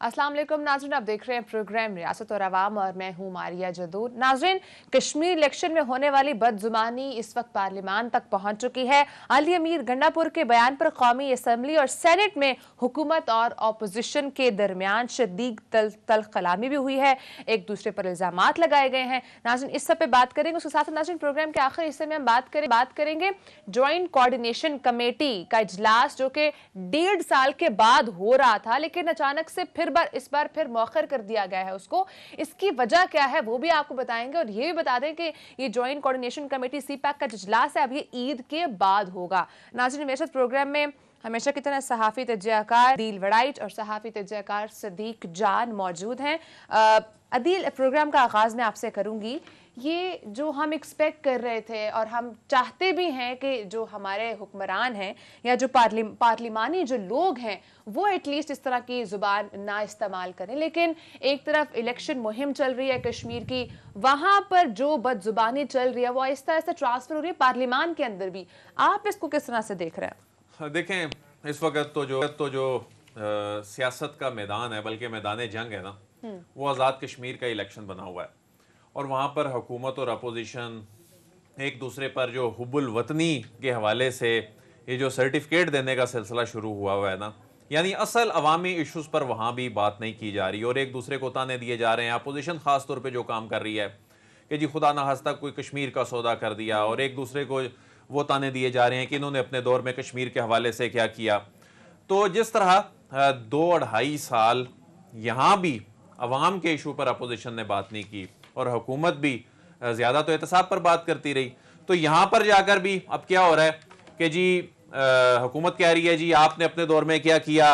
अस्सलाम वालेकुम नाज़रीन, आप देख रहे हैं प्रोग्राम रियासत और अवाम और मैं हूं मारिया जदूर। नाज़रीन, कश्मीर इलेक्शन में होने वाली बदजुबानी इस वक्त पार्लियामान तक पहुंच चुकी है। अली अमीर गंडापुर के बयान पर कौमी असम्बली और सेनेट में हुकूमत और अपोजिशन के दरमियान शदीद तल्ख कलामी भी हुई है, एक दूसरे पर इल्जामात लगाए गए हैं। नाज़रीन, इस सब पे बात करेंगे। उसके साथ नाज़रीन प्रोग्राम के आखिर हिस्से में हम बात करेंगे ज्वाइंट कोऑर्डिनेशन कमेटी का इजलास जो कि 1.5 साल के बाद हो रहा था, लेकिन अचानक से इस बार फिर मौखर कर दिया गया है उसको। इसकी वजह क्या है वो भी आपको बताएंगे और ये भी बता दें कि ये ज्वाइंट कोऑर्डिनेशन कमेटी सीपैक का इजलास है अब ये ईद के बाद होगा। नाज़रीन, मेरे साथ प्रोग्राम में हमेशा की तरह सहाफ़ी तजज़ियाकार अदील वड़ाइच और सहाफ़ी तजज़ियाकार सदीक जान मौजूद हैं। अदील, प्रोग्राम का आगाज़ मैं आपसे करूंगी। ये जो हम एक्सपेक्ट कर रहे थे और हम चाहते भी हैं कि जो हमारे हुक्मरान हैं या जो पार्लिमानी जो लोग हैं वो एटलीस्ट इस तरह की ज़ुबान ना इस्तेमाल करें, लेकिन एक तरफ इलेक्शन मुहिम चल रही है कश्मीर की, वहाँ पर जो बदजुबानी चल रही है वो आहिस्ता आहिस्ता ट्रांसफ़र हो रही है पार्लिमान के अंदर भी। आप इसको किस तरह से देख रहे हैं? देखें, इस वक्त तो जो सियासत का मैदान है, बल्कि मैदान जंग है ना, वो आज़ाद कश्मीर का इलेक्शन बना हुआ है और वहाँ पर हुकूमत और अपोजिशन एक दूसरे पर जो हुब्बुल वतनी के हवाले से ये जो सर्टिफिकेट देने का सिलसिला शुरू हुआ है ना, यानी असल अवामी इशूज़ पर वहाँ भी बात नहीं की जा रही और एक दूसरे को ताने दिए जा रहे हैं। अपोजिशन ख़ास तौर पे जो काम कर रही है कि जी खुदा न खास्ता कोई कश्मीर का सौदा कर दिया, और एक दूसरे को वो ताने दिए जा रहे हैं कि इन्होंने अपने दौर में कश्मीर के हवाले से क्या किया। तो जिस तरह 2-2.5 साल यहाँ भी अवाम के इशू पर अपोजिशन ने बात नहीं की और हुकूमत भी ज़्यादा तो एहतसाब पर बात करती रही, तो यहाँ पर जाकर भी अब क्या हो रहा है कि जी हुकूमत कह रही है जी आपने अपने दौर में क्या किया,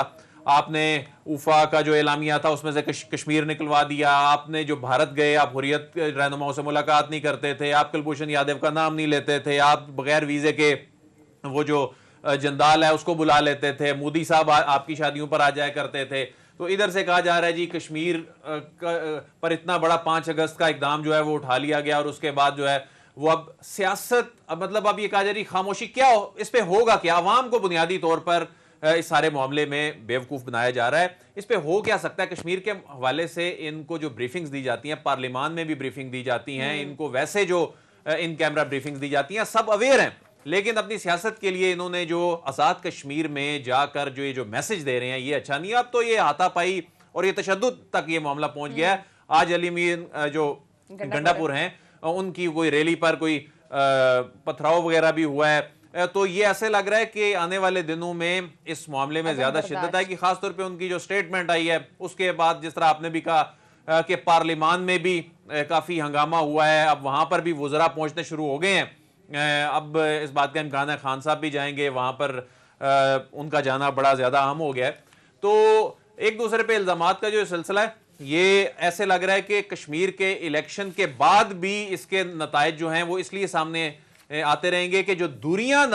आपने उफा का जो एलामिया था उसमें से कश्मीर निकलवा दिया, आपने जो भारत गए आप हुर्रियत रहनुमाओं से मुलाकात नहीं करते थे, आप कुलभूषण यादव का नाम नहीं लेते थे, आप बगैर वीज़े के वो जो जंदाल है उसको बुला लेते थे, मोदी साहब आपकी शादियों पर आ जाया करते थे। तो इधर से कहा जा रहा है जी कश्मीर पर इतना बड़ा 5 अगस्त का इकदाम जो है वो उठा लिया गया और उसके बाद जो है वो अब सियासत, अब मतलब अब ये कहा जा रही खामोशी, क्या हो, इस पे होगा क्या? अवाम को बुनियादी तौर पर इस सारे मामले में बेवकूफ़ बनाया जा रहा है। इस पे हो क्या सकता है? कश्मीर के हवाले से इनको जो ब्रीफिंग्स दी जाती हैं, पार्लियामान में भी ब्रीफिंग दी जाती हैं, इनको वैसे जो इन कैमरा ब्रीफिंग्स दी जाती हैं, सब अवेयर हैं, लेकिन अपनी सियासत के लिए इन्होंने जो आज़ाद कश्मीर में जाकर जो ये जो मैसेज दे रहे हैं ये अच्छा नहीं है। अब तो ये हाथापाई और ये तशद्दुद तक ये मामला पहुंच गया है। आज अली अमीर जो गंडापुर हैं उनकी कोई रैली पर कोई पथराव वगैरह भी हुआ है, तो ये ऐसे लग रहा है कि आने वाले दिनों में इस मामले में ज्यादा शिद्दत आएगी। खासतौर पर उनकी जो स्टेटमेंट आई है उसके बाद, जिस तरह आपने भी कहा कि पार्लियामान में भी काफी हंगामा हुआ है, अब वहां पर भी वज़रा पहुंचने शुरू हो गए हैं। अब इस बात का इम्कान है खान साहब भी जाएंगे वहां पर, उनका जाना बड़ा ज्यादा अहम हो गया है। तो एक दूसरे पे इल्जामात का जो सिलसिला है ये ऐसे लग रहा है कि कश्मीर के इलेक्शन के बाद भी इसके नतायज जो हैं वो इसलिए सामने आते रहेंगे कि जो दूरियां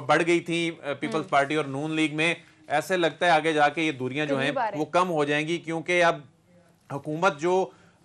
बढ़ गई थी पीपल्स पार्टी और नून लीग में, ऐसे लगता है आगे जाके ये दूरियां जो हैं वो कम हो जाएंगी, क्योंकि अब हुकूमत जो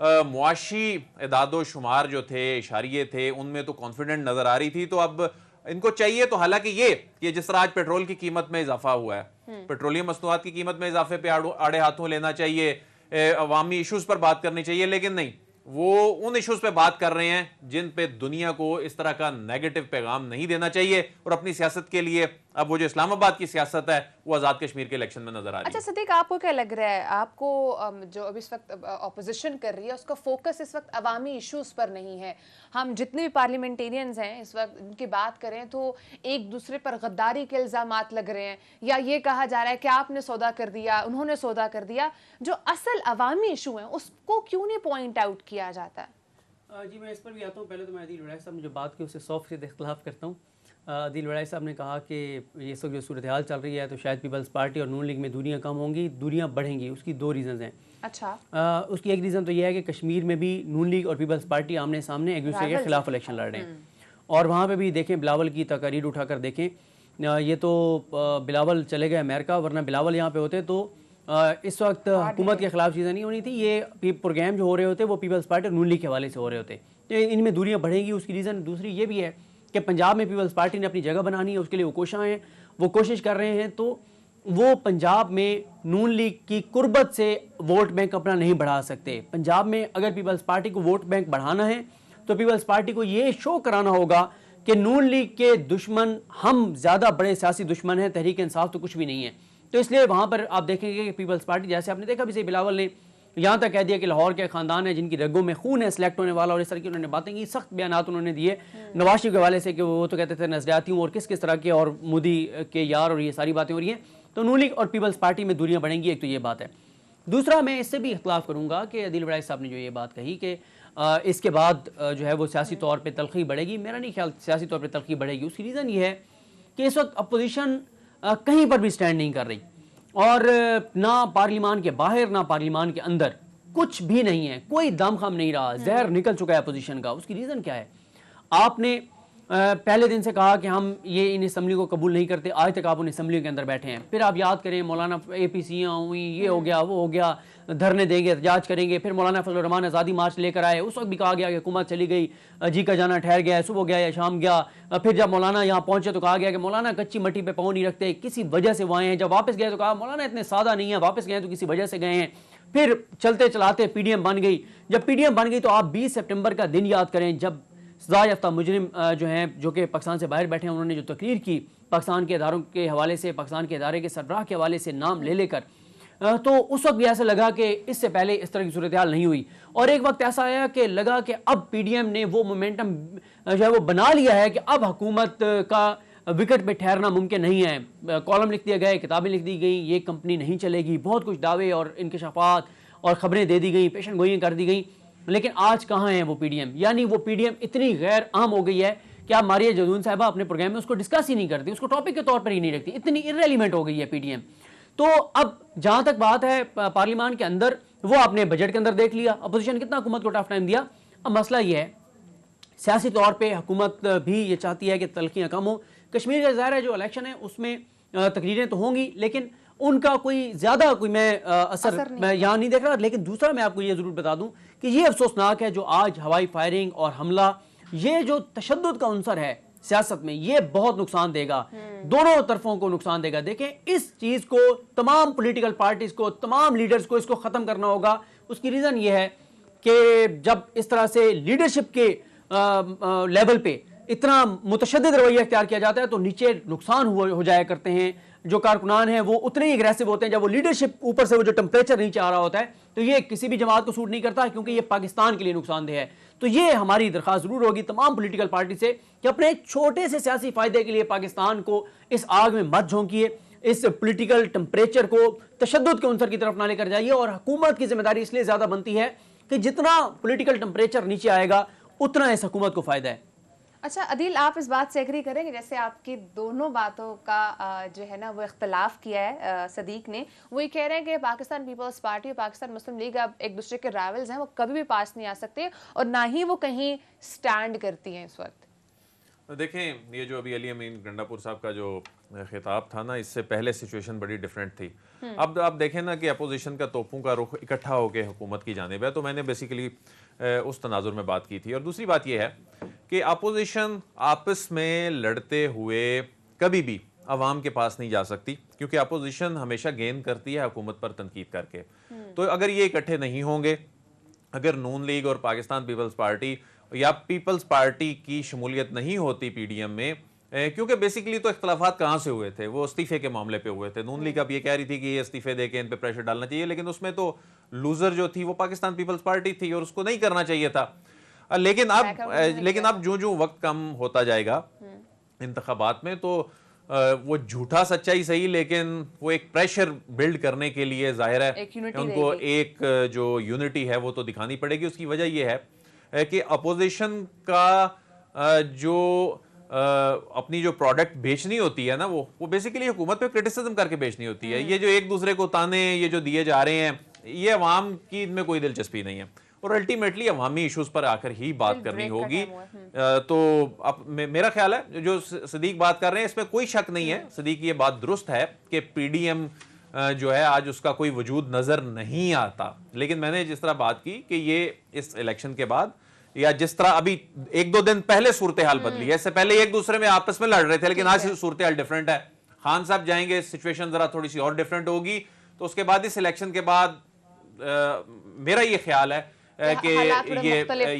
मुआशी इदादो शुमार जो थे, इशारिये थे, उनमें तो कॉन्फिडेंट नजर आ रही थी। तो अब इनको चाहिए तो, हालांकि ये जिस तरह आज पेट्रोल की कीमत में इजाफा हुआ है, पेट्रोलियम मसनूआत की कीमत में इजाफे पे आड़े हाथों लेना चाहिए, अवामी इश्यूज पर बात करनी चाहिए, लेकिन नहीं, वो उन इश्यूज पे बात कर रहे हैं जिन पे दुनिया को इस तरह का नेगेटिव पैगाम नहीं देना चाहिए। और अपनी सियासत के लिए अब वो जो इस्लामाबाद की सियासत है वो आज़ाद कश्मीर के इलेक्शन में नजर आ रही है। अच्छा सदीक, आपको क्या लग रहा है, आपको जो अब इस वक्त ऑपोजिशन कर रही है उसका फोकस इस वक्त अवामी इश्यूज पर नहीं है? हम जितने भी पार्लियामेंटेरियंस हैं इस वक्त उनकी बात करें तो एक दूसरे पर गद्दारी के इल्जामात लग रहे हैं, या ये कहा जा रहा है कि आपने सौदा कर दिया, उन्होंने सौदा कर दिया। जो असल अवामी इशू है उसको क्यों नहीं पॉइंट आउट किया जाता है? जी, मैं इस पर भी आता हूँ। पहले तो मैं अदील वड़ाई साहब ने जो बात की उससे 100% इख्तलाफ करता हूँ। अदील वड़ाई साहब ने कहा कि ये सब जो सूरत हाल चल रही है तो शायद पीपल्स पार्टी और नून लीग में दूरियां कम होंगी, दूरियां बढ़ेंगी। उसकी 2 रीज़न्स हैं। अच्छा, उसकी एक रीज़न तो ये है कि कश्मीर में भी नून लीग और पीपल्स पार्टी आमने सामने एक दूसरे के खिलाफ इलेक्शन लड़ रहे हैं, और वहाँ पर भी देखें, बिलावल की तकारीर उठाकर देखें, ये तो बिलावल चले गए अमेरिका, वरना बिलावल यहाँ पर होते तो इस वक्त हुकूमत के खिलाफ चीज़ें नहीं होनी थी। ये प्रोग्राम जो हो रहे होते वो पीपल्स पार्टी और नून लीग के हवाले से हो रहे होते, तो इनमें दूरियां बढ़ेंगी। उसकी रीज़न दूसरी ये भी है कि पंजाब में पीपल्स पार्टी ने अपनी जगह बनानी है, उसके लिए वो कोशिश कर रहे हैं। तो वो पंजाब में नून लीग की कुर्बत से वोट बैंक अपना नहीं बढ़ा सकते। पंजाब में अगर पीपल्स पार्टी को वोट बैंक बढ़ाना है तो पीपल्स पार्टी को ये शो कराना होगा कि नून लीग के दुश्मन हम ज़्यादा बड़े सियासी दुश्मन हैं, तहरीक इंसाफ तो कुछ भी नहीं है। तो इसलिए वहाँ पर आप देखेंगे कि पीपल्स पार्टी, जैसे आपने देखा भी बिलावल ने यहाँ तक कह दिया कि लाहौर के ख़ानदान है जिनकी रगों में खून है सिलेक्ट होने वाला, और इस तरह की उन्होंने बातें की, सख्त बयान उन्होंने दिए नवाज शरीफ के हवाले से कि वो तो कहते थे नजरियाती हूँ और किस किस तरह के, और मोदी के यार, और ये सारी बातें हो रही हैं। तो नून लीग और पीपल्स पार्टी में दूरियां बढ़ेंगी, एक तो ये बात है। दूसरा, मैं इससे भी इख्तलाफ करूंगा कि अदील बड़ाई साहब ने जो ये बात कही कि इसके बाद जो है वो सियासी तौर पे तलखी बढ़ेगी, मेरा नहीं ख्याल सियासी तौर पे तलखी बढ़ेगी। उसकी रीज़न ये है कि इस वक्त अपोजिशन कहीं पर भी स्टैंड नहीं कर रही, और ना पार्लिमान के बाहर ना पार्लिमान के अंदर कुछ भी नहीं है, कोई दमखम नहीं रहा, जहर निकल चुका है अपोजिशन का। उसकी रीज़न क्या है? आपने पहले दिन से कहा कि हम ये इन असम्बली को कबूल नहीं करते, आज तक आप उन असम्बली के अंदर बैठे हैं। फिर आप याद करें मौलाना APCयाँ हुई, ये हो गया वो हो गया, धरने देंगे, एहतजाज करेंगे। फिर मौलाना फजल रहमान आज़ादी मार्च लेकर आए, उस वक्त भी कहा गया कि हुकूमत चली गई, जी का जाना ठहर गया, सुबह गया या शाम गया। फिर जब मौलाना यहाँ पहुंचे तो कहा गया कि मौलाना कच्ची मट्टी पे पाँव नहीं रखते, किसी वजह से वो आए हैं। जब वापस गए तो कहा मौलाना इतने सादा नहीं है, वापस गए तो किसी वजह से गए हैं। फिर चलते चलाते PDM बन गई। जब PDM बन गई तो आप 20 सितंबर का दिन याद करें, जब सजा याफ्ता मुजरिम जो हैं, जो कि पाकिस्तान से बाहर बैठे हैं, उन्होंने जो तकरीर की पाकिस्तान के इदारों के हवाले से, पाकिस्तान के इदारे के सरबराह के हवाले से नाम ले लेकर, तो उस वक्त भी ऐसा लगा कि इससे पहले इस तरह की सूरत हाल नहीं हुई। और एक वक्त ऐसा आया कि लगा कि अब PDM ने वो मोमेंटम जो है वो बना लिया है कि अब हुकूमत का विकेट पे ठहरना मुमकिन नहीं है। कॉलम लिख दिया गया, किताबें लिख दी गई, ये कंपनी नहीं चलेगी, बहुत कुछ दावे और इंकशाफात और ख़बरें दे दी गई, पेशन गोइयाँ कर दी गई। लेकिन आज कहाँ है वो PDM? यानी वो PDM इतनी गैर आम हो गई है कि आप मारिया जदून साहिबा अपने प्रोग्राम में उसको डिस्कस ही नहीं करती, उसको टॉपिक के तौर पर ही नहीं रखती, इतनी इररेलेवेंट हो गई है PDM। तो अब जहाँ तक बात है पार्लियामान के अंदर, वो आपने बजट के अंदर देख लिया, अपोजिशन कितना हुकूमत को टफ टाइम दिया। अब मसला ये है, सियासी तौर पर हुकूमत भी ये चाहती है कि तलखियाँ कम हो। कश्मीर का ज़ाहिर है जो इलेक्शन है उसमें तकरीरें तो होंगी, लेकिन उनका कोई ज़्यादा कोई मैं असर मैं यहाँ नहीं देख रहा। लेकिन दूसरा मैं आपको ये ज़रूर बता दूं कि ये अफसोसनाक है जो आज हवाई फायरिंग और हमला, ये जो तशद्दुद का अंसर है सियासत में, ये बहुत नुकसान देगा, दोनों तरफों को नुकसान देगा। देखें, इस चीज़ को तमाम पॉलिटिकल पार्टीज़ को, तमाम लीडर्स को इसको ख़त्म करना होगा। उसकी रीज़न ये है कि जब इस तरह से लीडरशिप के लेवल पे इतना मुतशद्दिद रवैया इख्तियार किया जाता है तो नीचे नुकसान हो जाया करते हैं। जो कारकुनान हैं वो उतने ही एग्रेसिव होते हैं। जब वो लीडरशिप ऊपर से वो जो टेम्परेचर नीचे आ रहा होता है तो ये किसी भी जमात को सूट नहीं करता, क्योंकि ये पाकिस्तान के लिए नुकसानदेह है। तो ये हमारी दरख्वास्त जरूर होगी तमाम पॉलिटिकल पार्टी से कि अपने एक छोटे से सियासी फायदे के लिए पाकिस्तान को इस आग में मत झोंकिए, इस पॉलिटिकल टेम्परेचर को तशद्दुद के अंसर की तरफ ना लेकर जाइए। और हुकूमत की जिम्मेदारी इसलिए ज्यादा बनती है कि जितना पॉलिटिकल टेम्परेचर नीचे आएगा उतना इस हुकूमत को फायदा है। अच्छा अदील, आप इस बात से एग्री करेंगे, जैसे आपकी दोनों बातों का जो है ना वो इख्तलाफ किया है सदीक ने, वो ये कह रहे हैं कि पाकिस्तान पीपल्स पार्टी और पाकिस्तान मुस्लिम लीग अब एक दूसरे के राइवल्स हैं, वो कभी भी पास नहीं आ सकते और ना ही वो कहीं स्टैंड करती हैं इस वक्त। देखें, ये जो अभी अली अमीन गंडापुर साहब का जो खिताब था ना, इससे पहले सिचुएशन बड़ी डिफरेंट थी। अब आप देखें ना कि अपोजिशन का तोपों का रुख इकट्ठा होकर हुकूमत की जानिब है, तो मैंने बेसिकली उस तनाजुर में बात की थी। और दूसरी बात यह है कि अपोजिशन आपस में लड़ते हुए कभी भी अवाम के पास नहीं जा सकती, क्योंकि अपोजिशन हमेशा गेन करती है हुकूमत पर तनकीद करके। तो अगर ये इकट्ठे नहीं होंगे, अगर नून लीग और पाकिस्तान पीपल्स पार्टी या पीपल्स पार्टी की शमूलियत नहीं होती PDM में, क्योंकि बेसिकली तो इख्तलाफात कहाँ से हुए थे, वो इस्तीफे के मामले पे हुए थे। नून लीग अब ये कह रही थी कि ये इस्तीफे दे के इन पे प्रेशर डालना चाहिए, लेकिन उसमें तो लूजर जो थी वो पाकिस्तान पीपल्स पार्टी थी और उसको नहीं करना चाहिए था। लेकिन अब जो वक्त कम होता जाएगा इंतखाबात में, तो वो झूठा सच्चाई सही, लेकिन वो एक प्रेशर बिल्ड करने के लिए जाहिर है उनको एक जो यूनिटी है वो तो दिखानी पड़ेगी। उसकी वजह यह है कि अपोजिशन का जो अपनी जो प्रोडक्ट बेचनी होती है ना, वो बेसिकली हुकूमत पे क्रिटिसिज्म करके बेचनी होती है। ये जो एक दूसरे को ताने ये जो दिए जा रहे हैं, ये अवाम की इनमें कोई दिलचस्पी नहीं है और अल्टीमेटली अवामी इश्यूज पर आकर ही बात करनी होगी। तो अब मेरा ख्याल है जो सदीक बात कर रहे हैं इसमें कोई शक नहीं है, सदीक ये बात दुरुस्त है कि PDM जो है आज उसका कोई वजूद नजर नहीं आता। लेकिन मैंने जिस तरह बात की कि ये इस इलेक्शन के बाद या जिस तरह अभी 1-2 दिन पहले सूरत हाल बदली है, इससे पहले एक दूसरे में आपस में लड़ रहे थे, लेकिन आज सूरत हाल डिफरेंट है। खान साहब जाएंगे, सिचुएशन जरा थोड़ी सी और डिफरेंट होगी। तो उसके बाद इस इलेक्शन के बाद मेरा ये ख्याल है कि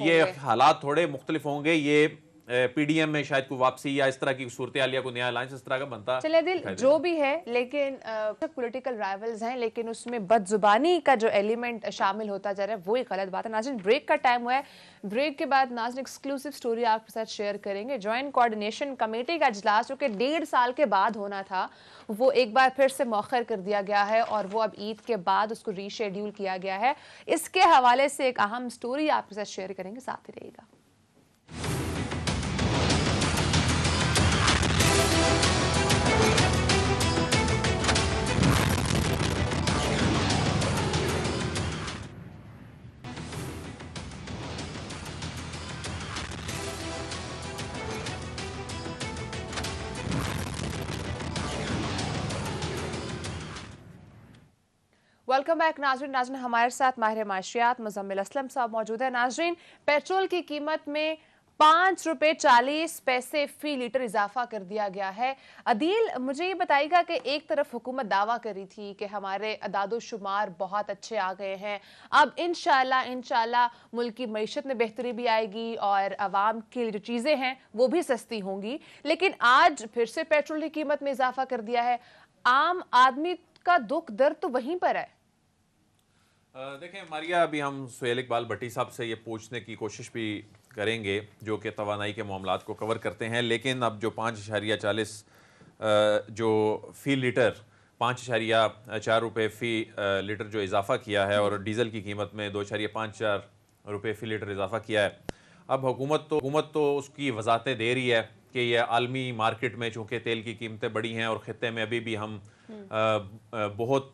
ये हालात थोड़े मुख्तलिफ होंगे। ये पीडीएम में शायद कोई वापसी या इस तरह की सूरत हाल या कोई नया अलायंस इस तरह का बनता चले दिल जो भी है, लेकिन पॉलिटिकल राइवल्स हैं, लेकिन उसमें बदजुबानी का जो एलिमेंट शामिल होता जा रहा है वो एक गलत बात है। नाज़रीन, ब्रेक का टाइम हुआ है। ब्रेक के बाद नाज़रीन एक्सक्लूसिव स्टोरी आपके साथ शेयर करेंगे। जॉइंट कोऑर्डिनेशन कमेटी का इजलास जो कि 1.5 साल के बाद होना था, वो एक बार फिर से मौखर कर दिया गया है और वो अब ईद के बाद उसको रीशेड्यूल किया गया है। इसके हवाले से एक अहम स्टोरी आपके साथ शेयर करेंगे, साथ ही रहेगा। वेलकम बैक नाज़रीन, हमारे साथ माहिर माशियात मुज़म्मिल असलम साहब मौजूद है। नाज़रीन, पेट्रोल की कीमत में 5 रुपये 40 पैसे फी लीटर इजाफा कर दिया गया है। अदील, मुझे ये बताइएगा कि एक तरफ हुकूमत दावा कर रही थी कि हमारे अदादो-शुमार बहुत अच्छे आ गए हैं, अब इंशाल्लाह मुल्क की मईशत में बेहतरी भी आएगी और आवाम की जो चीज़ें हैं वो भी सस्ती होंगी, लेकिन आज फिर से पेट्रोल की कीमत में इजाफा कर दिया है। आम आदमी का दुख दर्द तो वहीं पर है। देखें मारिया, अभी हम सुहेल इकबाल भट्टी साहब से ये पूछने की कोशिश भी करेंगे जो कि तवानाई के मामलात को कवर करते हैं, लेकिन अब जो 5.40 जो फ़ी लीटर 5.4 रुपये फ़ी लीटर जो इजाफा किया है और डीज़ल की कीमत में 2.54 रुपये फ़ी लीटर इजाफा किया है, अब हुकूमत तो उसकी वजाहतें दे रही है कि ये आलमी मार्केट में चूँकि तेल की कीमतें बढ़ी हैं और ख़ित्ते में अभी भी हम बहुत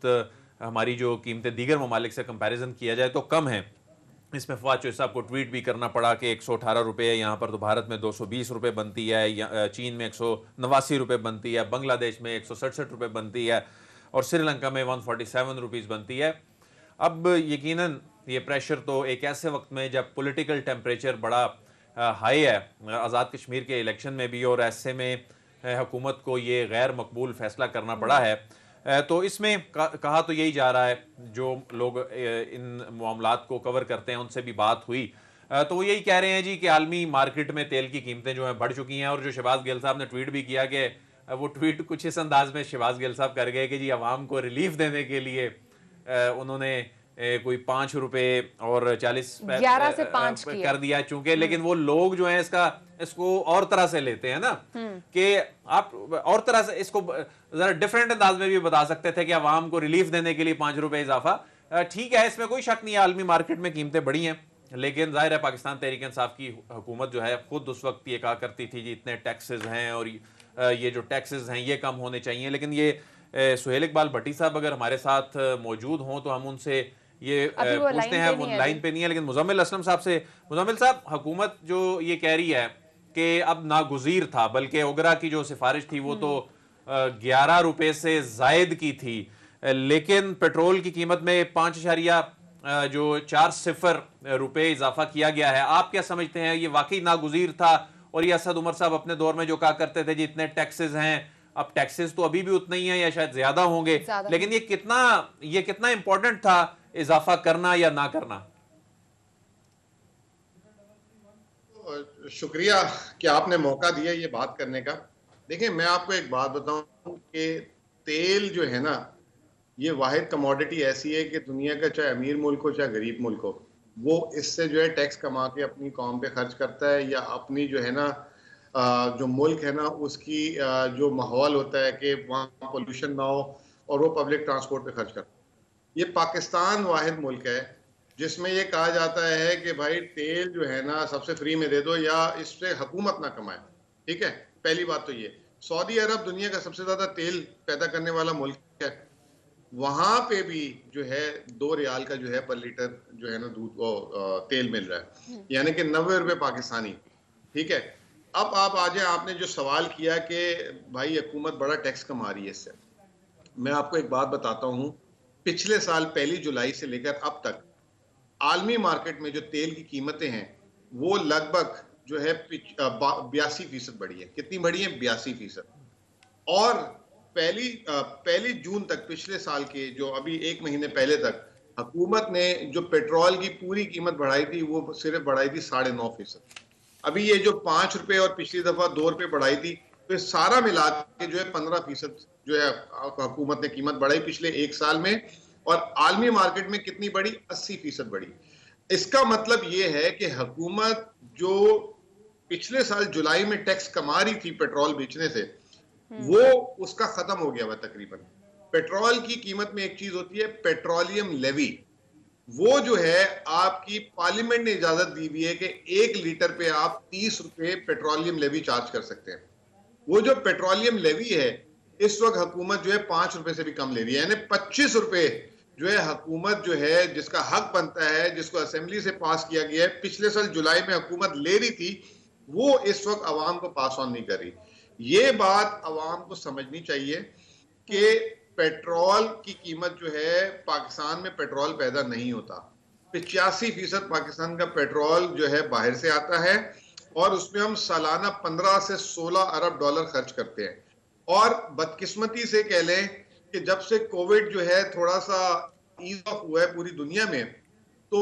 हमारी जो कीमतें दीगर ममालिक से कंपैरिजन किया जाए तो कम है। इसमें फवाद चौधरी साहब को ट्वीट भी करना पड़ा कि 118 रुपये, यहाँ पर तो भारत में 220 रुपये बनती है, चीन में 189 रुपये बनती है, बांग्लादेश में 167 रुपये बनती है और श्रीलंका में 147 रुपीज़ बनती है। अब यकीनन ये प्रेशर तो एक ऐसे वक्त में जब पॉलिटिकल टेम्परेचर बड़ा हाई है आज़ाद कश्मीर के इलेक्शन में भी, और ऐसे में हुकूमत को ये गैर मकबूल फैसला करना पड़ा है, तो इसमें कहा तो यही जा रहा है, जो लोग इन मामलात को कवर करते हैं उनसे भी बात हुई तो वो यही कह रहे हैं जी कि आलमी मार्केट में तेल की कीमतें जो हैं बढ़ चुकी हैं। और जो शहबाज गिल साहब ने ट्वीट भी किया कि वो ट्वीट कुछ इस अंदाज में शहबाज गिल साहब कर गए कि जी आवाम को रिलीफ देने के लिए उन्होंने कोई 5 रुपए और 40 11 से 5 कर दिया चूंकि, लेकिन वो लोग जो हैं इसको और तरह से लेते हैं ना, कि आप और तरह से इसको जरा डिफरेंट अंदाज में भी बता सकते थे कि आवाम को रिलीफ देने के लिए 5 रुपए इजाफा। ठीक है, इसमें कोई शक नहीं है, आलमी मार्केट में कीमतें बढ़ी हैं, लेकिन जाहिर है पाकिस्तान तहरीक इंसाफ की हुकूमत जो है खुद उस वक्त ये कहा करती थी जी इतने टैक्सेस हैं और ये जो टैक्सेस हैं ये कम होने चाहिए। लेकिन ये सुहेल इकबाल भट्टी साहब अगर हमारे साथ मौजूद हों तो हम उनसे ये पूछते हैं, वो लाइन पे नहीं है, लेकिन मुज़म्मिल असलम साहब से। मुज़म्मिल साहब, हुकूमत जो ये कह रही है कि अब नागुज़ीर था, बल्कि ओगरा की जो सिफारिश थी वो तो 11 रुपए से जायद की थी, लेकिन पेट्रोल की कीमत में 5.40 रुपए इजाफा किया गया है। आप क्या समझते हैं, ये वाकई नागुज़ीर था? और ये असद उमर साहब अपने दौर में जो कहा करते थे जी इतने टैक्सेस हैं, अब टैक्सेस तो अभी भी उतना ही है या शायद ज्यादा होंगे, लेकिन ये कितना इंपॉर्टेंट था इजाफा करना या ना करना? शुक्रिया कि आपने मौका दिया ये बात करने का। देखिए, मैं आपको एक बात बताऊं कि तेल जो है ना, ये वाहिद कमोडिटी ऐसी है कि दुनिया का चाहे अमीर मुल्क हो चाहे गरीब मुल्क हो, वो इससे जो है टैक्स कमा के अपनी कौम पे खर्च करता है, या अपनी जो है ना जो मुल्क है ना उसकी जो माहौल होता है कि वहाँ पोल्यूशन ना हो, और वो पब्लिक ट्रांसपोर्ट पे खर्च करता है। ये पाकिस्तान वाहिद मुल्क है जिसमें ये कहा जाता है कि भाई तेल जो है ना सबसे फ्री में दे दो या इससे हुकूमत ना कमाए। ठीक है, पहली बात तो ये। सऊदी अरब दुनिया का सबसे ज्यादा तेल पैदा करने वाला मुल्क है, वहां पे भी जो है 2 रियाल का जो है पर लीटर जो है ना दूध तेल मिल रहा है, यानी कि 90 रुपए पाकिस्तानी। ठीक है, अब आप आ जाए, आपने जो सवाल किया कि भाई हुकूमत बड़ा टैक्स कमा रही है इससे, मैं आपको एक बात बताता हूँ। पिछले साल 1 जुलाई से लेकर अब तक आलमी मार्केट में जो तेल की कीमतें हैं वो लगभग जो है 82% बढ़ी है। कितनी बढ़ी है? 82%। और पहली जून तक, पिछले साल के जो अभी एक महीने पहले तक हुकूमत ने जो पेट्रोल की पूरी कीमत बढ़ाई थी वो सिर्फ बढ़ाई थी 9.5%। अभी ये जो 5 रुपए और पिछली दफा 2 रुपए बढ़ाई थी, तो ये सारा मिला के जो है 15% जो है हुकूमत ने कीमत बढ़ाई पिछले एक साल में। और आलमी मार्केट में कितनी बढ़ी? 80% बढ़ी। इसका मतलब ये है कि हुकूमत जो पिछले साल जुलाई में टैक्स कमा रही थी पेट्रोल बेचने से, वो उसका खत्म हो गया हुआ तकरीबन। पेट्रोल की कीमत में एक चीज होती है पेट्रोलियम लेवी, वो जो है आपकी पार्लियामेंट ने इजाजत दी हुई है कि 1 लीटर पे आप 30 रुपए पेट्रोलियम लेवी चार्ज कर सकते हैं। वो जो पेट्रोलियम लेवी है इस वक्त हुकूमत जो है 5 रुपए से भी कम ले रही है, यानी 25 रुपए जो है हुकूमत जो है जिसका हक बनता है, जिसको असेंबली से पास किया गया है, पिछले साल जुलाई में हुकूमत ले रही थी, वो इस वक्त अवाम को पास ऑन नहीं कर रही। ये बात अवाम को समझनी चाहिए कि पेट्रोल की कीमत जो है, पाकिस्तान में पेट्रोल पैदा नहीं होता। 85% पाकिस्तान का पेट्रोल जो है बाहर से आता है और उसमें हम सालाना 15 से 16 अरब डॉलर खर्च करते हैं। और बदकिस्मती से कह लें कि जब से कोविड जो है थोड़ा सा ईज ऑफ हुआ है पूरी दुनिया में, तो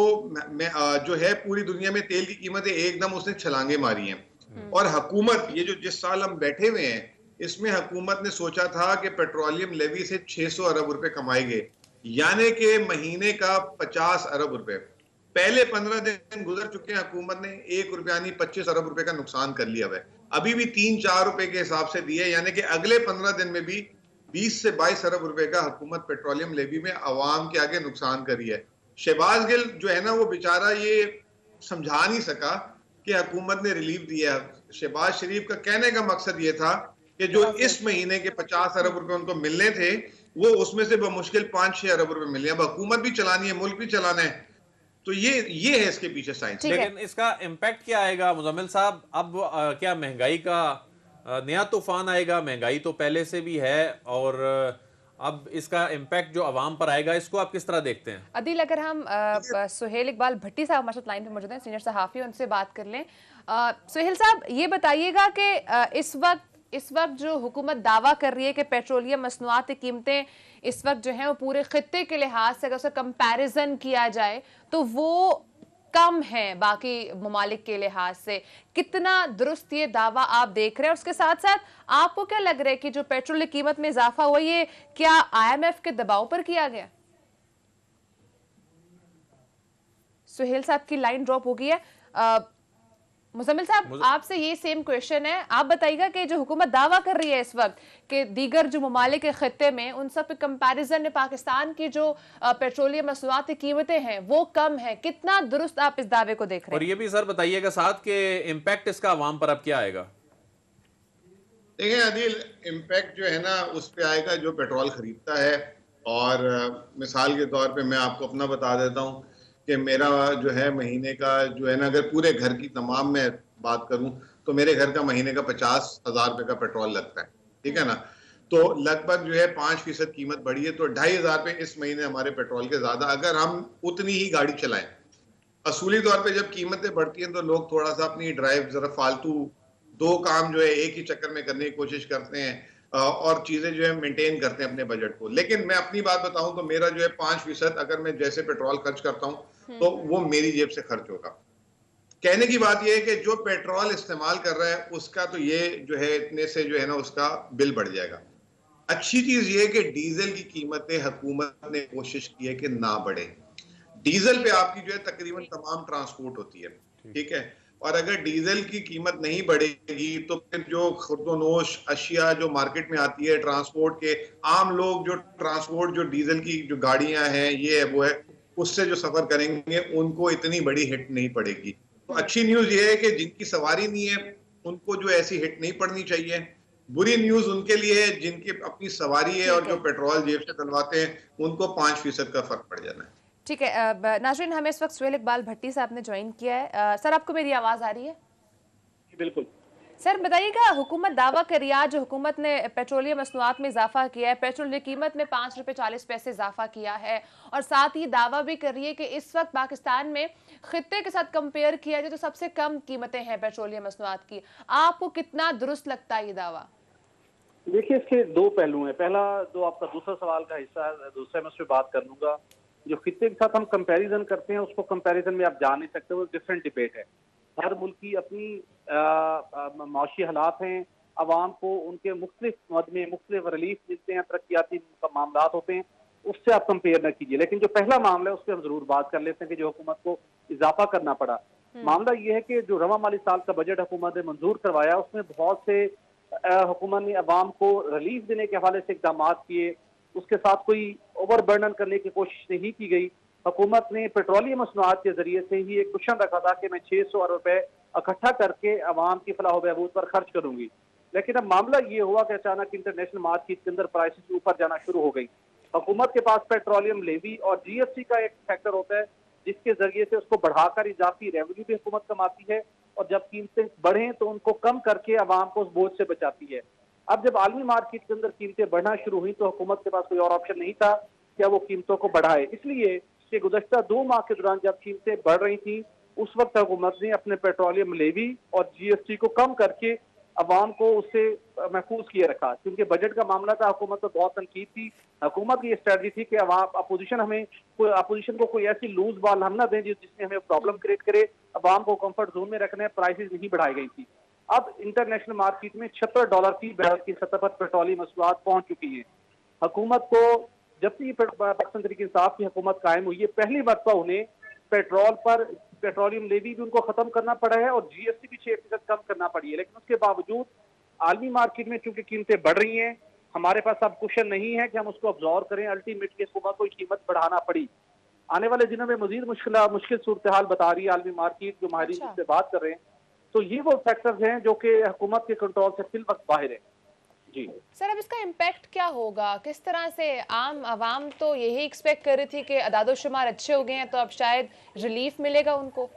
जो है पूरी दुनिया में तेल की कीमतें एकदम उसने छलांगे मारी हैं। और हुकूमत ये जो जिस साल हम बैठे हुए हैं इसमें हुकूमत ने सोचा था कि पेट्रोलियम लेवी से 600 अरब रुपए कमाएंगे, यानी कि महीने का 50 अरब रुपए। पहले 15 दिन गुजर चुके हैं, हुकूमत ने 1 रुपया नहीं 25 अरब रुपए का नुकसान कर लिया है। अभी भी 3-4 रुपए के हिसाब से दिए, यानी कि अगले 15 दिन में भी 20 से 22 अरब रुपए का हुकूमत पेट्रोलियम लेवी में अवाम के आगे नुकसान करी है। शहबाज गिल जो है ना, वो बेचारा ये समझा नहीं सका कि हुकूमत ने रिलीफ दिया। शहबाज शरीफ का कहने का मकसद ये था कि जो इस महीने के 50 अरब रुपए उनको मिलने थे, वो उसमें से बमुश्किल 5-6 अरब रुपए मिले। अब हुकूमत भी चलानी है, मुल्क भी चलाना है, तो ये है इसके पीछे साइंस। लेकिन इसका इम्पैक्ट क्या आएगा मुजम्मिल साहब? अब क्या महंगाई का नया तूफान आएगा? महंगाई तो पहले से भी है, और अब इसका इम्पैक्ट जो अवाम पर आएगा, इसको आप किस तरह देखते हैं? अदील, अगर हम सुहेल इकबाल भट्टी साहब हमारे साथ लाइन पे मौजूद हैं, सीनियर सहाफ़ी, उनसे बात कर लें। सुहेल साहब, ये बताइएगा कि इस वक्त जो हुकूमत दावा कर रही है कि पेट्रोलियम मसनूआत की कीमतें इस वक्त जो है वो पूरे खित्ते के लिहाज से अगर उसका कंपैरिजन किया जाए तो वो कम है बाकी ममालिक के लिहाज से, कितना दुरुस्त ये दावा आप देख रहे हैं? उसके साथ साथ आपको क्या लग रहा है कि जो पेट्रोल की कीमत में इजाफा हुआ, ये क्या IMF के दबाव पर किया गया? सुहेल साहब की लाइन ड्रॉप हो गई है। मुजम्मिल साहब, आपसे ये सेम क्वेश्चन है, आप बताइएगा कि जो हुकूमत दावा कर रही है इस वक्त कि दीगर जो ममालिक के खत्ते में उन सब के कंपैरिजन में पाकिस्तान की जो पेट्रोलियम मसनूआत की कीमतें हैं वो कम है, कितना दुरुस्त आप इस दावे को देख रहे हैं? और ये भी सर बताइएगा साथ के इम्पैक्ट इसका अवाम पर अब क्या आएगा? देखिए अदील, इम्पैक्ट जो है ना उस पर आएगा जो पेट्रोल खरीदता है। और मिसाल के तौर पे मैं आपको अपना बता देता हूँ कि मेरा जो है महीने का जो है ना, अगर पूरे घर की तमाम मैं बात करूं तो मेरे घर का महीने का 50,000 रुपए का पेट्रोल लगता है, ठीक है ना। तो लगभग जो है 5% कीमत बढ़ी है, तो 2,500 रुपए इस महीने हमारे पेट्रोल के ज्यादा, अगर हम उतनी ही गाड़ी चलाएं। असूली तौर पे जब कीमतें बढ़ती हैं तो लोग थोड़ा सा अपनी ड्राइव जरा फालतू 2 काम जो है एक ही चक्कर में करने की कोशिश करते हैं और चीजें जो है मेंटेन करते हैं अपने बजट को। लेकिन मैं अपनी बात बताऊं तो मेरा जो है 5% अगर मैं जैसे पेट्रोल खर्च करता हूं तो वो मेरी जेब से खर्च होगा। कहने की बात यह है कि जो पेट्रोल इस्तेमाल कर रहा है उसका तो ये जो है इतने से जो है ना उसका बिल बढ़ जाएगा। अच्छी चीज ये है कि डीजल की कीमतें हुकूमत ने कोशिश की है कि ना बढ़े। डीजल पे आपकी जो है तकरीबन तमाम ट्रांसपोर्ट होती है, ठीक है। और अगर डीजल की कीमत नहीं बढ़ेगी तो फिर जो खुर्दोनोश अशिया जो मार्केट में आती है ट्रांसपोर्ट के, आम लोग जो ट्रांसपोर्ट जो डीजल की जो गाड़ियां हैं ये है वो है, उससे जो सफर करेंगे उनको इतनी बड़ी हिट नहीं पड़ेगी। तो अच्छी न्यूज ये है कि जिनकी सवारी नहीं है उनको जो ऐसी हिट नहीं पड़नी चाहिए। बुरी न्यूज उनके लिए है जिनकी अपनी सवारी है और जो पेट्रोल जेब से डलवाते हैं उनको 5% का फर्क पड़ जाना है। ठीक है नाज़रीन, हमें इस वक्त सुहेल इकबाल भट्टी साहब ने ज्वाइन किया है। सर, आपको मेरी आवाज आ रही है? बिल्कुल सर, बताइएगा, हुकूमत दावा कर रही है आज हुकूमत ने पेट्रोलियम मसनूआत में इजाफा किया है, पेट्रोल की कीमत में 5 रुपए 40 पैसे इजाफा किया है, और साथ ही दावा भी कर रही है कि इस वक्त पाकिस्तान में खित्ते के साथ कंपेयर किया जाए तो सबसे कम कीमतें हैं पेट्रोलियम मसनूआत की। आपको कितना दुरुस्त लगता है ये दावा? देखिए, इसके दो पहलू हैं। पहला, जो आपका दूसरा सवाल का हिस्सा है, दूसरा मैं उस पर बात कर लूंगा। जो खित्ते के साथ हम कंपैरिजन करते हैं, उसको कंपैरिजन में आप जा नहीं सकते, वो डिफरेंट डिबेट है। हर मुल्क की अपनी माशी हालात हैं, अवाम को उनके मुख्तलिफ मद में मुख्तलिफ रिलीफ मिलते हैं, तरक्याती मामला होते हैं, उससे आप कंपेयर न कीजिए। लेकिन जो पहला मामला है उस पर हम जरूर बात कर लेते हैं कि जो हुकूमत को इजाफा करना पड़ा। मामला ये है कि जो रवा माली साल का बजट हुकूमत ने मंजूर करवाया, उसमें बहुत से हुकूमत ने अवाम को रिलीफ देने के हवाले से इकदाम किए। उसके साथ कोई ओवरबर्डन करने की कोशिश नहीं की गई। हुकूमत ने पेट्रोलियम मसनूआत के जरिए से ही एक कुशन रखा था कि मैं 600 अरब रुपए इकट्ठा करके अवाम की फलाह बहबूद पर खर्च करूंगी। लेकिन अब मामला ये हुआ कि अचानक इंटरनेशनल मार्केट के अंदर प्राइसेस ऊपर जाना शुरू हो गई। हुकूमत के पास पेट्रोलियम लेवी और GST का एक फैक्टर होता है, जिसके जरिए से उसको बढ़ाकर इजाफी रेवेन्यू भी हुकूमत कमाती है, और जब कीमतें बढ़ें तो उनको कम करके अवाम को उस बोझ से बचाती है। अब जब आलमी मार्केट के अंदर कीमतें बढ़ना शुरू हुई तो हुकूमत के पास कोई और ऑप्शन नहीं था क्या वो कीमतों को बढ़ाए। इसलिए कि गुज़श्ता 2 माह के दौरान जब कीमतें बढ़ रही थी, उस वक्त हुकूमत ने अपने पेट्रोलियम लेवी और GST को कम करके अवाम को उससे महफूज किए रखा। क्योंकि बजट का मामला था, हुकूमत को बहुत तनकीद थी। हुकूमत की स्ट्रेटजी थी कि अपोजिशन को कोई ऐसी लूज बॉल हम ना दें जिसमें हमें प्रॉब्लम क्रिएट करे, अवाम को कंफर्ट जोन में रखने, प्राइसेस नहीं बढ़ाई गई थी। अब इंटरनेशनल मार्केट में $76 फी बैरल की सतह पर पेट्रोलियम मसनूआत पहुंच चुकी है। हुकूमत को जब से पाकिस्तान तहरीक इंसाफ की हुकूमत कायम हुई है, पहली मरतबा उन्हें पेट्रोल पर पेट्रोलियम लेवी भी उनको खत्म करना पड़ा है और GST भी 6% कम करना पड़ी है। लेकिन उसके बावजूद आलमी मार्केट में चूंकि कीमतें बढ़ रही हैं, हमारे पास अब कुशन नहीं है कि हम उसको अब्जॉर्व करें। अल्टीमेटली हुकूमत को कीमत बढ़ाना पड़ी। आने वाले दिनों में मजीद मुश्किल सूरत हाल बता रही है आलमी मार्केट, जो माहिरीन जिससे बात कर रहे हैं। तो ये वो फैक्टर्स हैं जो कि हुकूमत के कंट्रोल से फिल वक्त बाहर है। जी सर, अब इसका इम्पैक्ट क्या होगा, किस तरह से? आम आवाम तो यही एक्सपेक्ट कर रही थी कि अदादोशुमार अच्छे हो गए हैं तो अब शायद रिलीफ मिलेगा उनको।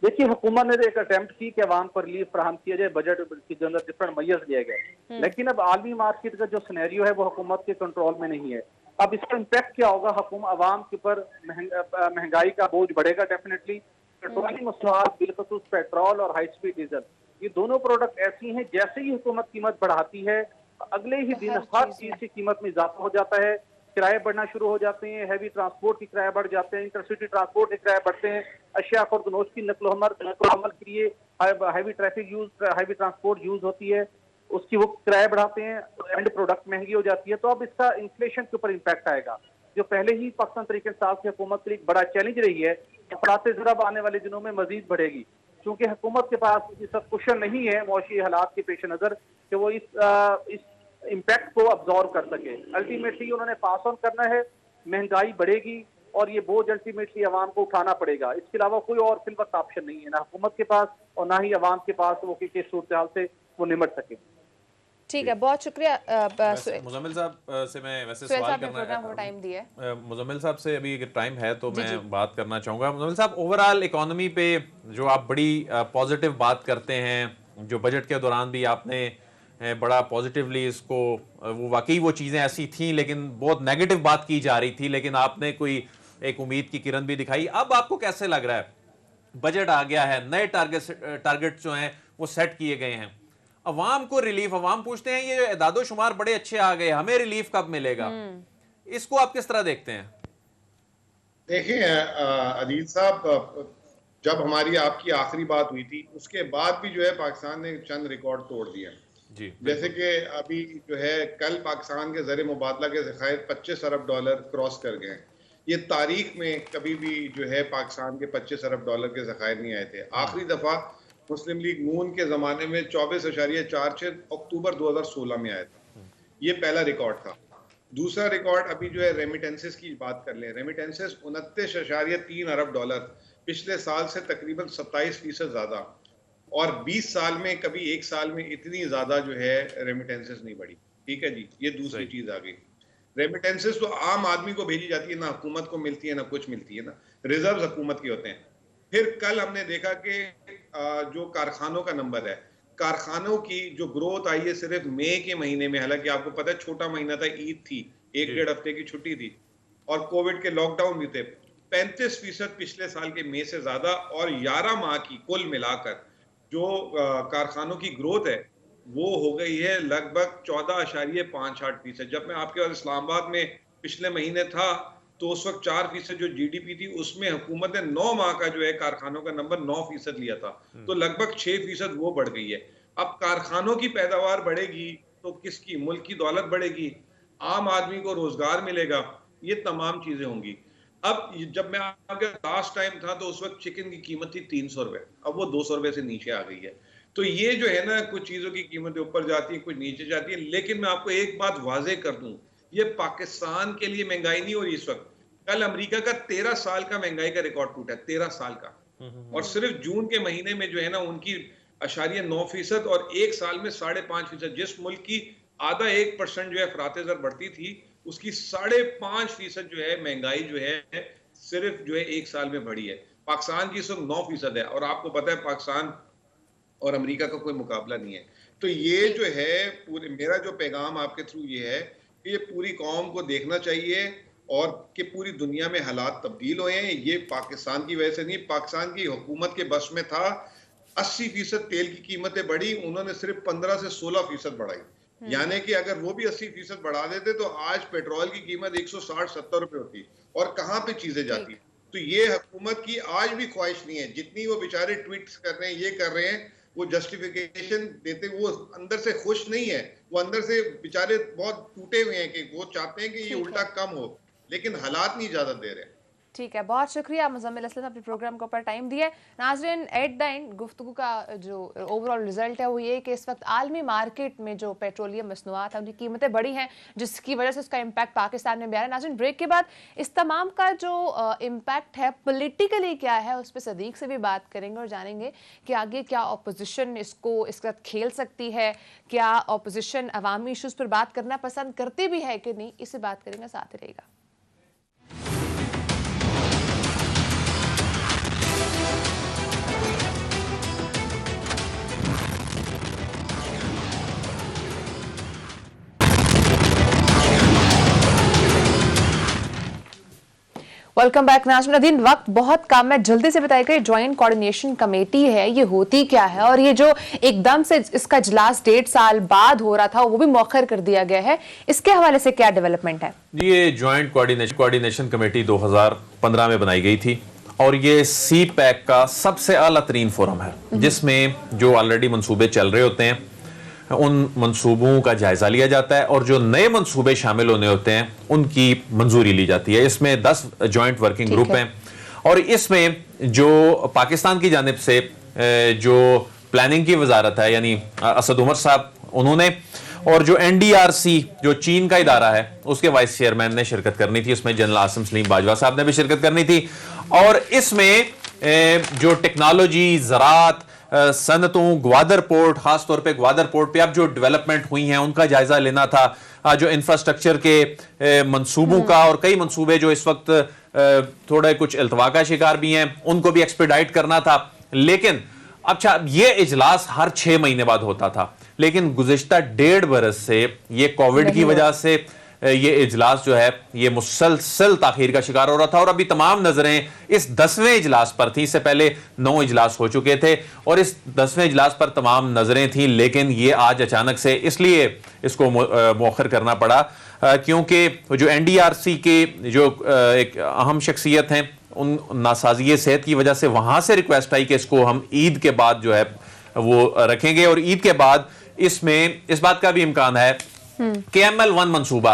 देखिए, हुकूमत ने एक अटेम्प्ट की कि अवाम को रिलीफ फराहम किया जाए, बजट के अंदर डिफरेंट मैयर्स लिए गए। लेकिन अब आलमी मार्केट का जो सिनेरियो है वो हुकूमत के कंट्रोल में नहीं है। अब इसका इम्पैक्ट क्या होगा? अवाम के ऊपर महंगाई का बोझ बढ़ेगा डेफिनेटली। पेट्रोलियम मसनूआत, बिलखसूस पेट्रोल और हाई स्पीड डीजल, ये दोनों प्रोडक्ट ऐसी हैं जैसे ही हुकूमत कीमत बढ़ाती है, अगले ही दिन हर चीज की कीमत में इजाफा हो जाता है। किराए बढ़ना शुरू हो जाते हैं, हैवी ट्रांसपोर्ट के किराए बढ़ जाते हैं, इंटरसिटी ट्रांसपोर्ट के किराए बढ़ते हैं, अशिया खुर्दनोश की नकल के लिए हैवी ट्रांसपोर्ट यूज होती है, उसकी वो किराए बढ़ाते हैं, एंड प्रोडक्ट महंगी हो जाती है। तो अब इसका इन्फ्लेशन के ऊपर इम्पैक्ट आएगा, जो पहले ही पाकिस्तान तहरीक इंसाफ की हुकूमत के लिए एक बड़ा चैलेंज रही है। अफरात ज़रब आने वाले दिनों में मजीद बढ़ेगी, क्योंकि हुकूमत के पास इस कुशन नहीं है मौशी हालात के पेश नज़र कि वो इस इम्पैक्ट को अब्जॉर्व कर सके। अल्टीमेटली उन्होंने पास ऑन करना है, महंगाई बढ़ेगी और ये बोझ अल्टीमेटली अवाम को उठाना पड़ेगा। इसके अलावा कोई और फिल वक्त ऑप्शन नहीं है, ना हुकूमत के पास और ना ही अवाम के पास, वो किसी सूरत हाल से वो निमट सके। ठीक है, बहुत शुक्रिया। मुजम्मिल साहब से मैं वैसे सवाल करना टाइम दिया मुजम्मिल साहब से अभी अगर टाइम है तो मैं बात करना चाहूँगा। मुजम्मिल साहब, ओवरऑल इकोनॉमी पे जो आप बड़ी पॉजिटिव बात करते हैं, जो बजट के दौरान भी आपने बड़ा पॉजिटिवली इसको, वो वाकई वो चीज़ें ऐसी थी लेकिन बहुत नेगेटिव बात की जा रही थी, लेकिन आपने कोई एक उम्मीद की किरण भी दिखाई। अब आपको कैसे लग रहा है? बजट आ गया है, नए टारगेट जो हैं वो सेट किए गए हैं, अवाम को रिलीफ, अवाम पूछते हैं ये एदादो शुमार बड़े अच्छे आ गए, हमें रिलीफ कब मिलेगा? इसको आप किस तरह देखते हैं? देखिए अदील साहब, जब हमारी आपकी आखिरी बात हुई थी उसके बाद भी जो है पाकिस्तान ने चंद रिकॉर्ड तोड़ दिए जी। जैसे कि अभी जो है कल पाकिस्तान के ज़र मुबादला के ज़खायर $25 अरब क्रॉस कर गए। ये तारीख में कभी भी जो है पाकिस्तान के $25 अरब के ज़खायर नहीं आए थे। आखिरी दफ़ा मुस्लिम लीग नून के ज़माने में 24.46 अक्टूबर 2016 में आया था। ये पहला रिकॉर्ड था। दूसरा रिकॉर्ड अभी जो है रेमिटेंसेस की बात कर लें, रेमिटेंसेस $29.3 अरब, पिछले साल से तकरीबन 27% ज़्यादा, और 20 साल में कभी एक साल में इतनी ज़्यादा जो है रेमिटेंसेस नहीं बढ़ी। ठीक है जी, ये दूसरी चीज़ आ गई। रेमिटेंसेस तो आम आदमी को भेजी जाती है, ना हुकूमत को मिलती है ना कुछ मिलती है, ना रिजर्व हुकूमत के होते हैं। फिर कल हमने देखा कि जो कारखानों का नंबर है, कारखानों की जो ग्रोथ आई है सिर्फ मई के महीने में, हालांकि आपको पता है छोटा महीना था, ईद थी, 1-1.5 हफ्ते की छुट्टी थी और कोविड के लॉकडाउन भी थे। 35% पिछले साल के मई से ज्यादा, और 11 माह की कुल मिलाकर जो कारखानों की ग्रोथ है वो हो गई है लगभग 14.58%। जब मैं आपके पास इस्लामाबाद में पिछले महीने था तो उस वक्त 4% जो जीडीपी थी उसमें हुकूमत ने 9 माह का जो है कारखानों का नंबर 9% लिया था, तो लगभग 6% वो बढ़ गई है। अब कारखानों की पैदावार बढ़ेगी तो किसकी, मुल्क की दौलत बढ़ेगी, आम आदमी को रोजगार मिलेगा, ये तमाम चीजें होंगी। अब जब मैं आपके लास्ट टाइम था तो उस वक्त चिकन की कीमत थी 300 रुपए, अब वो 200 रुपए से नीचे आ गई है। तो ये जो है ना, कुछ चीजों की कीमतें ऊपर जाती है, कुछ नीचे जाती है। लेकिन मैं आपको एक बात वाजे कर दूं, ये पाकिस्तान के लिए महंगाई नहीं हो रही इस वक्त। कल अमेरिका का 13 साल का महंगाई का रिकॉर्ड टूटा है, 13 साल का, और सिर्फ जून के महीने में जो है ना उनकी 0.9% और एक साल में 5.5%। जिस मुल्क की आधा 1% जो है अफरात-ए-ज़र बढ़ती थी, उसकी 5.5% जो है महंगाई जो है सिर्फ जो है एक साल में बढ़ी है। पाकिस्तान की सिर्फ 9% है, और आपको पता है पाकिस्तान और अमेरिका का कोई मुकाबला नहीं है। तो ये जो है पूरे, मेरा जो पैगाम आपके थ्रू ये है कि ये पूरी कौम को देखना चाहिए और कि पूरी दुनिया में हालात तब्दील हुए हैं। ये पाकिस्तान की वजह से नहीं, पाकिस्तान की हुकूमत के बस में था। 80% तेल की कीमतें बढ़ी, उन्होंने सिर्फ 15 से 16% बढ़ाई। यानी कि अगर वो भी 80% बढ़ा देते तो आज पेट्रोल की कीमत 160-70 रुपए होती, और कहाँ पे चीजें जाती। तो ये हुकूमत की आज भी ख्वाहिश नहीं है, जितनी वो बेचारे ट्वीट्स कर रहे हैं, ये कर रहे हैं, वो जस्टिफिकेशन देते, वो अंदर से खुश नहीं है, वो अंदर से बेचारे बहुत टूटे हुए हैं कि वो चाहते हैं कि ये उल्टा कम हो, लेकिन हालात नहीं इजाजत दे रहे। ठीक है, बहुत शुक्रिया मुज़म्मिल असलम, अपने प्रोग्राम के ऊपर टाइम दिया। नाज़रीन, एट द एंड गुफ्तगू का जो ओवरऑल रिजल्ट है वो ये कि इस वक्त आलमी मार्केट में जो पेट्रोलियम मसनूआत है उनकी कीमतें बढ़ी हैं, जिसकी वजह से उसका इम्पैक्ट पाकिस्तान में भी आ रहा है। नाज़रीन, ब्रेक के बाद इस तमाम का जो इम्पैक्ट है पॉलिटिकली क्या है उस पर सदीक से भी बात करेंगे और जानेंगे कि आगे क्या अपोजिशन इसको इसके साथ खेल सकती है, क्या अपोजिशन अवामी इशूज़ पर बात करना पसंद करती भी है कि नहीं, इसे बात करेंगे, साथ रहेगा। Welcome back. नाज़रीन, वक्त बहुत कम है, जल्दी से बताइएगा ज्वाइंट कोऑर्डिनेशन कमेटी है, ये होती क्या है, और ये जो एकदम से इसका इजलास 1.5 साल बाद हो रहा था वो भी मौखर कर दिया गया है, इसके हवाले से क्या डेवलपमेंट है? ये ज्वाइंट कोऑर्डिनेशन कमेटी 2015 में बनाई गई थी, और ये CPEC का सबसे आला तरीन फोरम है, जिसमें जो ऑलरेडी मंसूबे चल रहे होते हैं उन मंसूबों का जायजा लिया जाता है, और जो नए मंसूबे शामिल होने होते हैं उनकी मंजूरी ली जाती है। इसमें 10 जॉइंट वर्किंग ग्रुप हैं, और इसमें जो पाकिस्तान की जानिब से जो प्लानिंग की वजारत है, यानी असद उमर साहब, उन्होंने, और जो NDRC जो चीन का इदारा है उसके वाइस चेयरमैन ने शिरकत करनी थी, उसमें जनरल आसिम सलीम बाजवा साहब ने भी शिरकत करनी थी। और इसमें जो टेक्नोलॉजी, ज़राअत, सनतों, ग्वादर पोर्ट, खास तौर पे ग्वादर पोर्ट पे अब जो डेवलपमेंट हुई हैं उनका जायजा लेना था, जो इंफ्रास्ट्रक्चर के मंसूबों का, और कई मंसूबे जो इस वक्त थोड़े कुछ अल्तवा का शिकार भी हैं उनको भी एक्सपेडाइट करना था। लेकिन अच्छा, ये इजलास हर 6 महीने बाद होता था, लेकिन गुज़िश्ता 1.5 बरस से ये कोविड की वजह से ये इजलास जो है ये मुसलसल ताखीर का शिकार हो रहा था, और अभी तमाम नजरें इस 10वें इजलास पर थी। इससे पहले 9 इजलास हो चुके थे और इस 10वें इजलास पर तमाम नजरें थी, लेकिन ये आज अचानक से इसलिए इसको मौखर करना पड़ा क्योंकि जो NDRC के जो एक अहम शख्सियत हैं उन नासाजिए सेहत की वजह से वहां से रिक्वेस्ट आई कि इसको हम ईद के बाद जो है वो रखेंगे, और ईद के बाद इसमें इस बात का भी इम्कान है कि ML1 मंसूबा,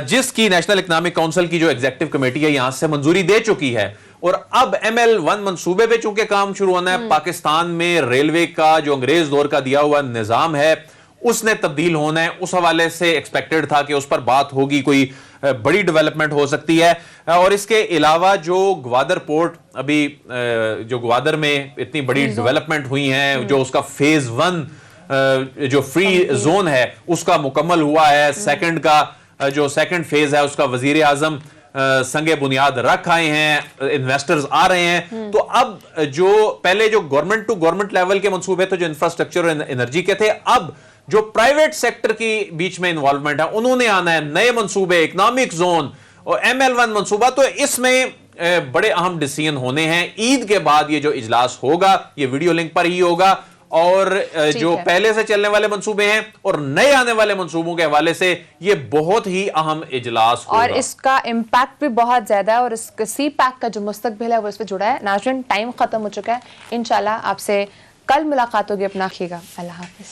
जिसकी नेशनल इकोनॉमिक काउंसिल की जो एग्जीक्यूटिव कमेटी है यहां से मंजूरी दे चुकी है, और अब ML1 मंसूबे पे चूंकि काम शुरू होना है, पाकिस्तान में रेलवे का जो अंग्रेज दौर का दिया हुआ निजाम है उसने तब्दील होना है। उस हवाले से एक्सपेक्टेड था कि उस पर बात होगी, कोई बड़ी डेवलपमेंट हो सकती है। और इसके अलावा जो ग्वादर पोर्ट, अभी जो ग्वादर में इतनी बड़ी डेवलपमेंट हुई है, जो उसका फेज 1 जो फ्री जोन है उसका मुकम्मल हुआ है, सेकंड का जो सेकंड फेज है उसका वजीर आजम संगे बुनियाद रख आए हैं, इन्वेस्टर्स आ रहे हैं। तो अब जो पहले जो गवर्नमेंट टू गवर्नमेंट लेवल के मंसूबे थे जो इंफ्रास्ट्रक्चर और एनर्जी के थे, अब जो प्राइवेट सेक्टर की बीच में इन्वॉल्वमेंट है उन्होंने आना है, नए मंसूबे, इकोनॉमिक जोन और ML1 मंसूबा। तो इसमें बड़े अहम डिसीजन होने हैं। ईद के बाद ये जो इजलास होगा ये वीडियो लिंक पर ही होगा और जो पहले से चलने वाले मंसूबे हैं और नए आने वाले मंसूबों के हवाले से ये बहुत ही अहम इजलास होगा। और इसका इम्पैक्ट भी बहुत ज्यादा है और इस सी पैक का जो मुस्तकबिल है वो इस पर जुड़ा है। नाज़रीन, टाइम खत्म हो चुका है, इंशाल्लाह आपसे कल मुलाकात होगी। अपना रखिएगा, अल्लाह हाफिज।